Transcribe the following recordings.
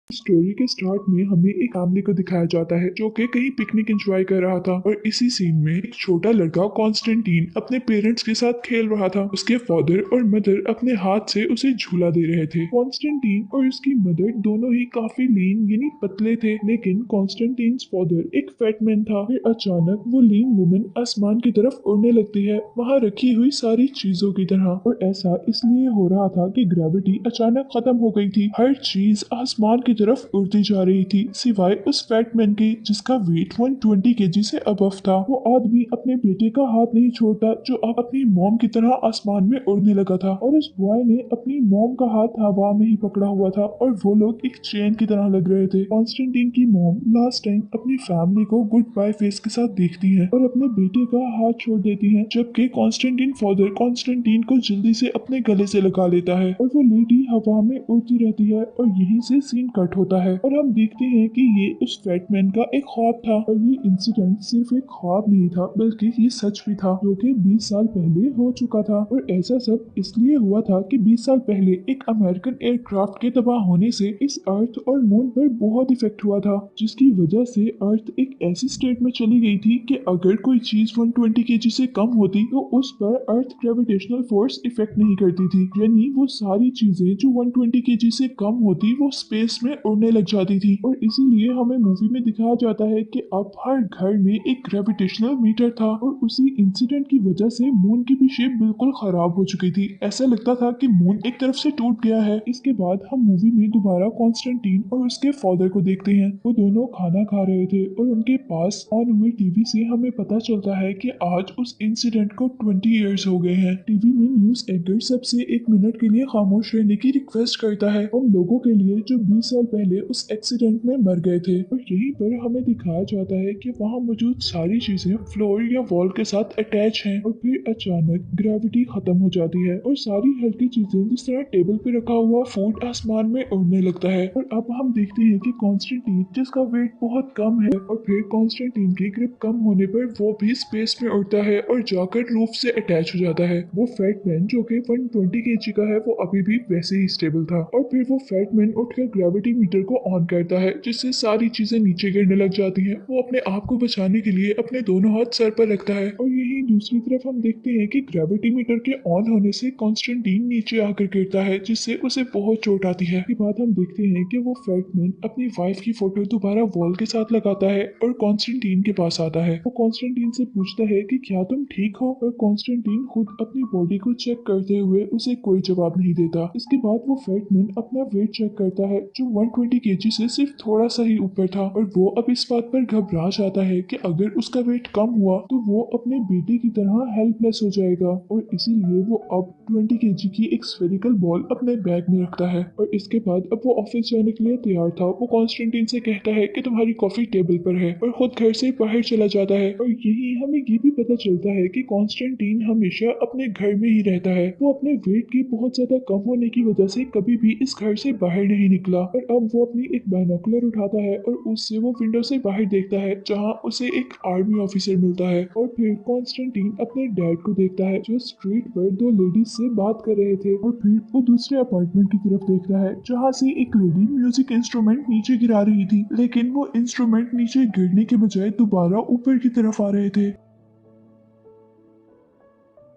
Story के start में हमें एक फैमिली को दिखाया जाता है जो कि कहीं पिकनिक एंजॉय कर रहा था और इसी सीन में एक छोटा लड़का कॉन्स्टेंटीन अपने पेरेंट्स के साथ खेल रहा था। उसके फादर और मदर अपने हाथ से उसे झूला दे रहे थे। कॉन्स्टेंटीन और उसकी मदर दोनों ही काफी लीन यानी पतले थे, लेकिन कॉन्स्टेंटीन फादर एक फैटमैन था। फिर अचानक वो लीन वुमन आसमान की तरफ उड़ने लगती है, वहां रखी हुई सारी चीजों की तरह। और ऐसा इसलिए हो रहा था कि ग्रेविटी अचानक खत्म हो गई थी। हर चीज आसमान की तरफ उड़ती जा रही थी सिवाय उस फैटमैन के जिसका वेट 120 केजी से अबव था। वो आदमी अपने बेटे का हाथ नहीं छोड़ता जो अब अपनी मॉम की तरह आसमान में उड़ने लगा था, और उस बॉय ने अपनी मॉम का हाथ हवा में ही पकड़ा हुआ था और वो लोग एक चेन की तरह लग रहे थे। कॉन्स्टेंटीन की मॉम लास्ट टाइम अपनी फैमिली को गुड बाय फेस के साथ देखती है और अपने बेटे का हाथ छोड़ देती है, जबकि कॉन्स्टेंटीन फादर कॉन्स्टेंटीन को जल्दी से अपने गले से लगा लेता है और वो लेडी हवा में उड़ती रहती है। और यहीं से सीन कट होता है और हम देखते हैं कि ये उस फैटमैन का एक ख्वाब था, और ये इंसिडेंट सिर्फ एक ख्वाब नहीं था बल्कि ये सच भी था जो कि 20 साल पहले हो चुका था। और ऐसा सब इसलिए हुआ था कि 20 साल पहले एक अमेरिकन एयरक्राफ्ट के तबाह होने से इस अर्थ और मून पर बहुत इफेक्ट हुआ था, जिसकी वजह से अर्थ एक ऐसी स्टेट में चली गई थी कि अगर कोई चीज 120 केजी से कम होती तो उस पर अर्थ ग्रेविटेशनल फोर्स इफेक्ट नहीं करती थी, यानी वो सारी चीजें जो 120 केजी से कम होती वो स्पेस में उड़ने लग जाती थी। और इसीलिए हमें मूवी में दिखाया जाता है कि अब हर घर में एक ग्रेविटेशनल मीटर था, और उसी इंसिडेंट की वजह से मून की भी शेप बिल्कुल खराब हो चुकी थी। ऐसा लगता था कि मून एक तरफ से टूट गया है। इसके बाद हम मूवी में दोबारा कॉन्स्टेंटीन और उसके फादर को देखते हैं। वो दोनों खाना खा रहे थे और उनके पास ऑन हुई टीवी से हमें पता चलता है कि आज उस इंसिडेंट को 20 इयर्स हो गए हैं। टीवी में न्यूज एंकर सबसे एक मिनट के लिए खामोश रहने की रिक्वेस्ट करता है उन लोगों के लिए जो 20 साल पहले उस एक्सीडेंट में मर गए थे। और यहीं पर हमें दिखाया जाता है कि वहां मौजूद सारी चीजें फ्लोर या वॉल के साथ अटैच हैं, और फिर अचानक ग्रेविटी खत्म हो जाती है और सारी हल्की चीजें जिस तरह टेबल पे रखा हुआ फूड आसमान में उड़ने लगता है। और अब हम देखते हैं कि कॉन्स्टेंटीन जिसका वेट बहुत कम है, और फिर कॉन्स्टेंटीन की ग्रिप कम होने पर वो भी स्पेस में उड़ता है और जाकर रूफ से अटैच हो जाता है। वो फैटमैन जो कि 120 केजी का है वो अभी भी वैसे ही स्टेबल था, और फिर वो फैटमैन उठकर ग्रेविटी मीटर को ऑन करता है जिससे सारी चीजें नीचे गिरने लग जाती हैं। वो अपने आप को बचाने के लिए अपने दोनों हाथ सर पर रखता है, और यही दूसरी तरफ हम देखते हैं कि ग्रेविटी मीटर के ऑन होने से कॉन्स्टेंटीन नीचे आकर गिरता है जिससे उसे बहुत चोट आती है। इसके बाद हम देखते हैं कि वो फैटमैन अपनी वाइफ की फोटो दोबारा वॉल के साथ लगाता है और कॉन्स्टेंटीन के पास आता है। वो कॉन्स्टेंटीन से पूछता है कि क्या तुम ठीक हो, और कॉन्स्टेंटीन खुद अपनी बॉडी को चेक करते हुए उसे कोई जवाब नहीं देता। इसके बाद वो फैटमैन अपना वेट चेक करता है जो 120 केजी से सिर्फ थोड़ा सा ही ऊपर था, और वो अब इस बात पर घबरा जाता है कि अगर उसका वेट कम हुआ तो वो अपने बेटे की तरह हेल्पलेस हो जाएगा, और इसीलिए वो अब 20 केजी की एक स्फेरिकल बॉल अपने बैग में रखता है। और इसके बाद अब वो ऑफिस जाने के लिए तैयार था। वो कॉन्स्टेंटीन से कहता है कि तुम्हारी कॉफी टेबल पर है, और खुद घर से बाहर चला जाता है। और यही हमें ये भी पता चलता है कि कॉन्स्टेंटीन हमेशा अपने घर में ही रहता है। वो अपने वेट के बहुत ज्यादा कम होने की वजह से कभी भी इस घर से बाहर नहीं निकला, और अब वो अपनी एक बाइनोकुलर उठाता है और उससे वो विंडो से बाहर देखता है जहाँ उसे एक आर्मी ऑफिसर मिलता है। और फिर कॉन्स्टेंटीन अपने डैड को देखता है जो स्ट्रीट पर दो लेडीज से बात कर रहे थे, और फिर वो दूसरे अपार्टमेंट की तरफ देखता है जहाँ से एक लेडी म्यूजिक इंस्ट्रूमेंट नीचे गिरा रही थी, लेकिन वो इंस्ट्रूमेंट नीचे गिरने के बजाय दोबारा ऊपर की तरफ आ रहे थे।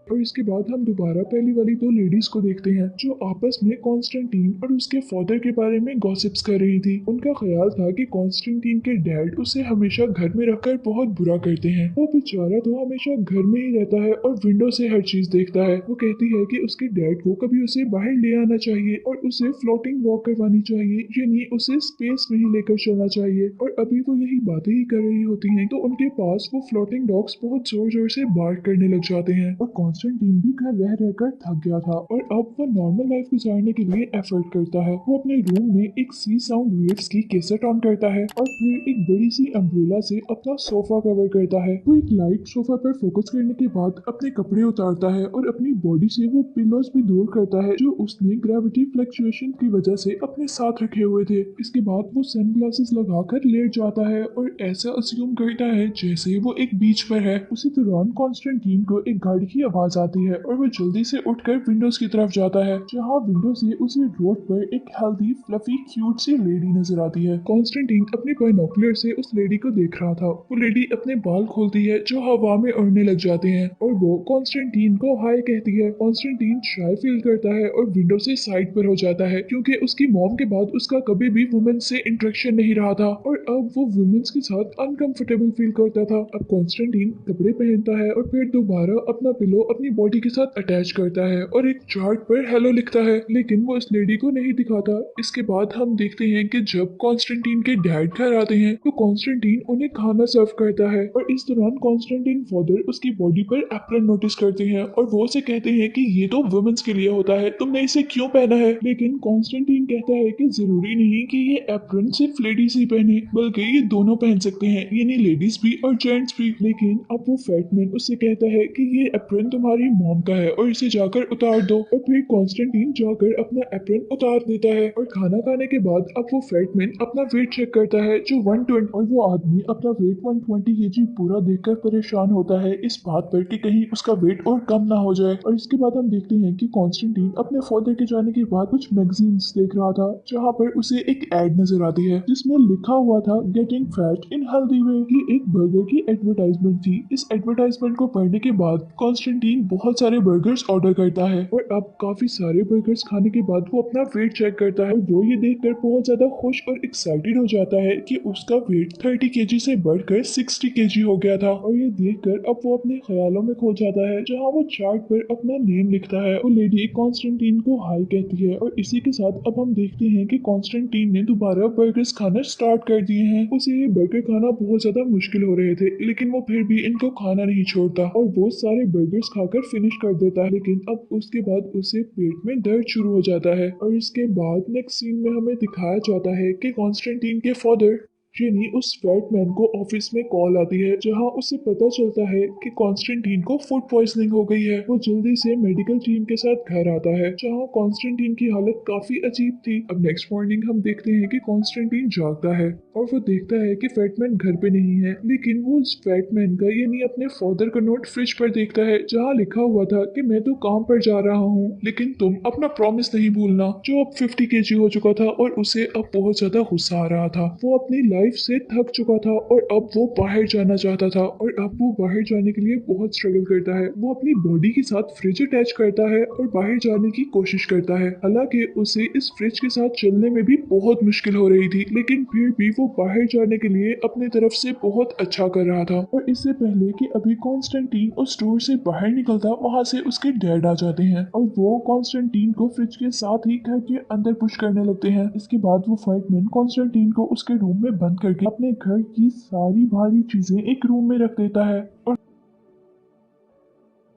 और इसके बाद हम दोबारा पहली वाली दो लेडीज को देखते हैं जो आपस में कॉन्स्टेंटीन और उसके फादर के बारे में गॉसिप्स कर रही थी। उनका ख्याल था कि कॉन्स्टेंटीन के डैड उसे हमेशा घर में रखकर बहुत बुरा करते हैं। वो बेचारा तो हमेशा घर में ही रहता है और विंडो से हर चीज देखता है। वो कहती है कि उसके डैड को कभी उसे बाहर ले आना चाहिए और उसे फ्लोटिंग वॉक करवानी चाहिए, यानी उसे स्पेस में ही लेकर चलना चाहिए। और अभी वो यही बातें ही कर रही होती हैं तो उनके पास वो फ्लोटिंग डॉग्स बहुत जोर जोर से बार्क करने लग जाते हैं। और कॉन्स्टेंटीन भी घर रह रहकर थक गया था और अब वो नॉर्मल लाइफ गुजारने के लिए एफर्ट करता है। वो अपने रूम में एक सी साउंड वेव्स की कैसेट ऑन करता है और फिर एक बड़ी सी अम्ब्रेला से अपना सोफा कवर करता है। वो एक लाइट सोफा पर फोकस करने के बाद अपने कपड़े उतारता है और अपनी बॉडी से वो पिलोज भी दूर करता है जो उसने ग्रेविटी फ्लक्चुएशन की वजह से अपने साथ रखे हुए थे। इसके बाद वो सनग्लासेस लगाकर लेट जाता है और ऐसा अस्यूम करता है जैसे वो एक बीच पर है। उसी दौरान कॉन्स्टेंटीन को एक गाड़ी की आवाज आवाज आती है और वो जल्दी से उठकर विंडोज की तरफ जाता है, जहाँ विंडो से उसे रोड पर एक हेल्दी फ्लफी क्यूट सी लेडी नजर आती है। कॉन्स्टेंटीन अपने बाइनोकुलर से उस लेडी को देख रहा था। वो लेडी अपने बाल खोलती है जो हवा में उड़ने लग जाते हैं और वो कॉन्स्टेंटीन को हाय कहती है। कॉन्स्टेंटीन शाय फील करता है और विंडो से साइड पर हो जाता है, क्योंकि उसकी मॉम के बाद उसका कभी भी वुमेन से इंटरेक्शन नहीं रहा था और अब वो वुमेन्स के साथ अनकंफर्टेबल फील करता था। अब कॉन्स्टेंटीन कपड़े पहनता है और फिर दोबारा अपना पिलो अपनी बॉडी के साथ अटैच करता है और एक चार्ट पर हेलो लिखता है, लेकिन वो इस लेडी को नहीं दिखाता। इसके बाद हम देखते हैं कि जब कॉन्स्टेंटीन के डैड घर आते हैं तो कॉन्स्टेंटीन उन्हें खाना सर्व करता है और इस दौरान कॉन्स्टेंटीन फादर उसकी बॉडी पर एप्रन नोटिस करते हैं और वो उसे कहते हैं कि ये तो वुमेन्स के लिए होता है, तुमने इसे क्यों पहना है। लेकिन कॉन्स्टेंटीन कहता है कि जरूरी नहीं कि ये एप्रन सिर्फ लेडीज ही पहने, बल्कि ये दोनों पहन सकते हैं, यानी लेडीज भी और जेंट्स भी। लेकिन अब वो फैटमैन उससे कहता है कि ये एप्रन तुम्हारी मॉम का है और इसे जाकर उतार दो, और फिर कॉन्स्टेंटीन जाकर अपना एप्रन उतार देता है। और खाना खाने के बाद अब वो फैटमैन अपना वेट चेक करता है जो 120, और वो आदमी अपना वेट 120 केजी पूरा देखकर परेशान होता है इस बात पर कि कहीं उसका वेट और कम ना हो जाए। और इसके बाद हम देखते हैं कि कॉन्स्टेंटीन अपने फादर के जाने के बाद कुछ मैगजीन्स देख रहा था, जहाँ पर उसे एक एड नजर आती है जिसमें लिखा हुआ था getting fat in healthy way. ये एक बर्गर की एडवर्टाइजमेंट थी। इस एडवर्टाइजमेंट को पढ़ने के बाद कॉन्स्टेंटीन बहुत सारे बर्गर्स ऑर्डर करता है और अब काफी सारे बर्गर्स खाने के बाद वो अपना वेट चेक करता है और वो ये देखकर बहुत ज्यादा खुश और एक्साइटेड हो जाता है कि उसका वेट 30 केजी से बढ़कर 60 केजी हो गया था। और ये देखकर अब वो अपने ख्यालों में खो जाता है, जहाँ वो चार्ट पर अपना नेम लिखता है। वो लेडी कॉन्स्टेंटीन को हाय कहती है और इसी के साथ अब हम देखते हैं कि कॉन्स्टेंटीन ने दोबारा बर्गर्स खाना स्टार्ट कर दिए हैं। उसे ये बर्गर खाना बहुत ज्यादा मुश्किल हो रहे थे, लेकिन वो फिर भी इनको खाना नहीं छोड़ता और वो सारे बर्गर्स खाकर फिनिश कर देता है। लेकिन अब उसके बाद उसे पेट में दर्द शुरू हो जाता है और इसके बाद नेक्स्ट सीन में हमें दिखाया जाता है कि कॉन्स्टेंटीन के फादर यानी उस फैटमैन को ऑफिस में कॉल आती है, जहां उसे पता चलता है कि कॉन्स्टेंटीन को फूड पॉइजनिंग हो गई है। वो जल्दी से मेडिकल टीम के साथ घर आता है, जहां कॉन्स्टेंटीन की हालत काफी अजीब थी। अब नेक्स्ट मॉर्निंग हम देखते हैं कि कॉन्स्टेंटीन जागता है और वो देखता है कि फैटमैन घर पे नहीं है, लेकिन वो उस फैटमैन का यानी अपने फादर का नोट फ्रिज पर देखता है, जहाँ लिखा हुआ था कि मैं तो काम पर जा रहा हूँ, लेकिन तुम अपना प्रॉमिस नहीं भूलना। जो अब 50 केजी हो चुका था और उसे अब बहुत ज्यादा गुस्सा आ रहा था। वो अपनी लाइफ से थक चुका था और अब वो बाहर जाना चाहता था और अब वो बाहर जाने के लिए बहुत स्ट्रगल करता है। वो अपनी बॉडी के साथ फ्रिज अटैच करता है और बाहर जाने की कोशिश करता है। हालांकि उसे इस फ्रिज के साथ चलने में भी बहुत मुश्किल हो रही थी, लेकिन फिर भी वो बाहर जाने के लिए अपनी तरफ से बहुत अच्छा कर रहा था। और इससे पहले कि अभी कॉन्स्टेंटीन उस स्टोर से बाहर निकलता, वहां से उसके डैड आ जाते हैं और वो कॉन्स्टेंटीन को फ्रिज के साथ ही घर के अंदर पुश करने लगते हैं। इसके बाद वो फैटमैन कॉन्स्टेंटीन को उसके रूम में बंद करके अपने घर की सारी भारी चीजें एक रूम में रख देता है और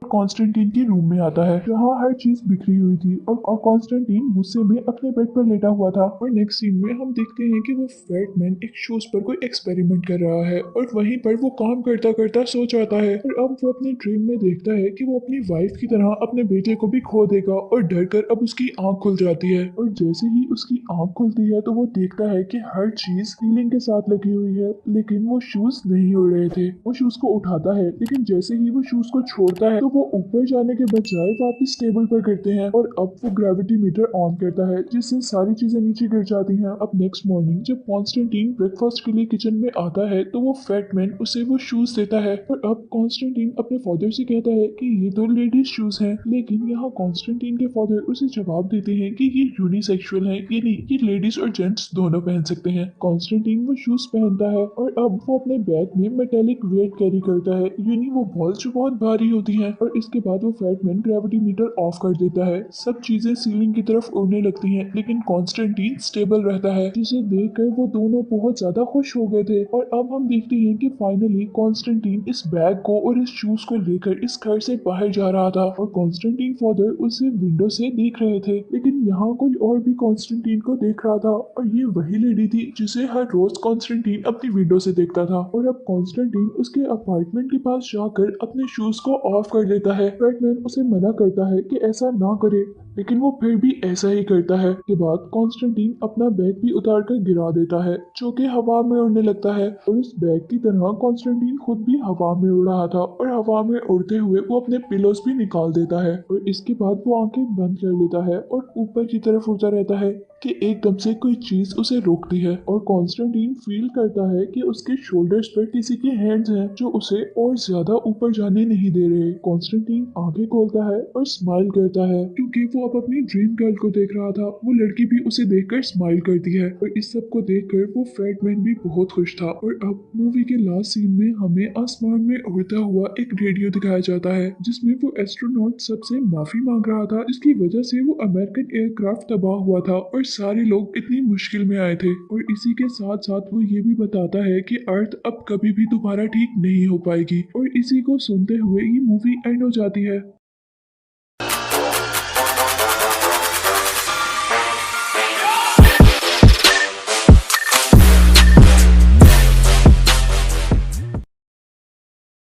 कॉन्स्टेंटीन के रूम में आता है, जहाँ हर चीज बिखरी हुई थी और कॉन्स्टेंटीन गुस्से में अपने बेड पर लेटा हुआ था। और नेक्स्ट सीन में हम देखते हैं कि वो फैटमैन एक शूज पर कोई एक्सपेरिमेंट कर रहा है और वहीं पर वो काम करता करता सो जाता है। और अब वो अपने ड्रीम में देखता है कि वो अपनी वाइफ की तरह अपने बेटे को भी खो देगा और डर कर अब उसकी आंख खुल जाती है। और जैसे ही उसकी आंख खुलती है तो वो देखता है कि हर चीज सीलिंग के साथ लगी हुई है, लेकिन वो शूज नहीं उड़ रहे थे। वो शूज को उठाता है, लेकिन जैसे ही वो शूज को छोड़ता है तो वो ऊपर जाने के बजाय वापस टेबल पर गिरते हैं और अब वो ग्रेविटी मीटर ऑन करता है, जिससे सारी चीजें नीचे गिर जाती हैं। अब नेक्स्ट मॉर्निंग जब कॉन्स्टेंटीन ब्रेकफास्ट के लिए किचन में आता है तो वो फैटमैन उसे वो शूज देता है और अब कॉन्स्टेंटीन अपने फादर से कहता है कि ये तो लेडीज शूज हैं। लेकिन यहाँ कॉन्स्टेंटीन के फादर उसे जवाब देते हैं कि ये यूनिसेक्सुअल है, यानी ये लेडीज और जेंट्स दोनों पहन सकते हैं। कॉन्स्टेंटीन वो शूज पहनता है और अब वो अपने बैग में मेटेलिक वेट कैरी करता है, यानी वो बॉल्स जो बहुत भारी होती हैं। और इसके बाद वो फैटमैन ग्रेविटी मीटर ऑफ कर देता है। सब चीजें सीलिंग की तरफ उड़ने लगती हैं, लेकिन कॉन्स्टेंटीन स्टेबल रहता है, जिसे देखकर वो दोनों बहुत ज्यादा खुश हो गए थे। और अब हम देखते हैं कि फाइनली कॉन्स्टेंटीन इस बैग को और इस शूज को लेकर इस घर से बाहर जा रहा था और कॉन्स्टेंटीन फादर उसे विंडो से देख रहे थे। लेकिन यहाँ कोई और भी कॉन्स्टेंटीन को देख रहा था और ये वही लेडी थी जिसे हर रोज कॉन्स्टेंटीन अपनी विंडो से देखता था। और अब कॉन्स्टेंटीन उसके अपार्टमेंट के पास जाकर अपने शूज को ऑफ कर देता है। फैटमैन उसे मना करता है कि ऐसा ना करे, लेकिन वो फिर भी ऐसा ही करता है। के बाद कॉन्स्टेंटीन अपना बैग भी उतार कर गिरा देता है, जो कि हवा में उड़ने लगता है। और उस बैग की तरह कॉन्स्टेंटीन खुद भी हवा में उड़ रहा था और हवा में उड़ते हुए वो अपने पिलोस भी निकाल देता है। और इसके बाद वो आंखें बंद कर लेता है और ऊपर की तरफ उड़ता रहता है कि एकदम से कोई चीज उसे रोकती है। और कॉन्स्टेंटीन फील करता है कि उसके शोल्डर्स पर किसी के हैंड्स हैं जो उसे और ज्यादा ऊपर जाने नहीं दे रहे। कॉन्स्टेंटीन आंखें खोलता है और स्माइल करता है, क्योंकि वो अब अपनी ड्रीम गर्ल को देख रहा था। वो लड़की भी उसे देखकर स्माइल करती है और इस सब को देखकर वो फैटमैन भी बहुत खुश था। और अब मूवी के लास्ट सीन में हमें आसमान में उड़ता हुआ एक रेडियो दिखाया जाता है, जिसमें वो एस्ट्रोनॉट सबसे माफी मांग रहा था, जिसकी वजह से वो अमेरिकन एयरक्राफ्ट तबाह हुआ था और सारे लोग इतनी मुश्किल में आए थे। और इसी के साथ साथ वो ये भी बताता है कि अर्थ अब कभी भी दोबारा ठीक नहीं हो पाएगी। और इसी को सुनते हुए ये मूवी एंड हो जाती है।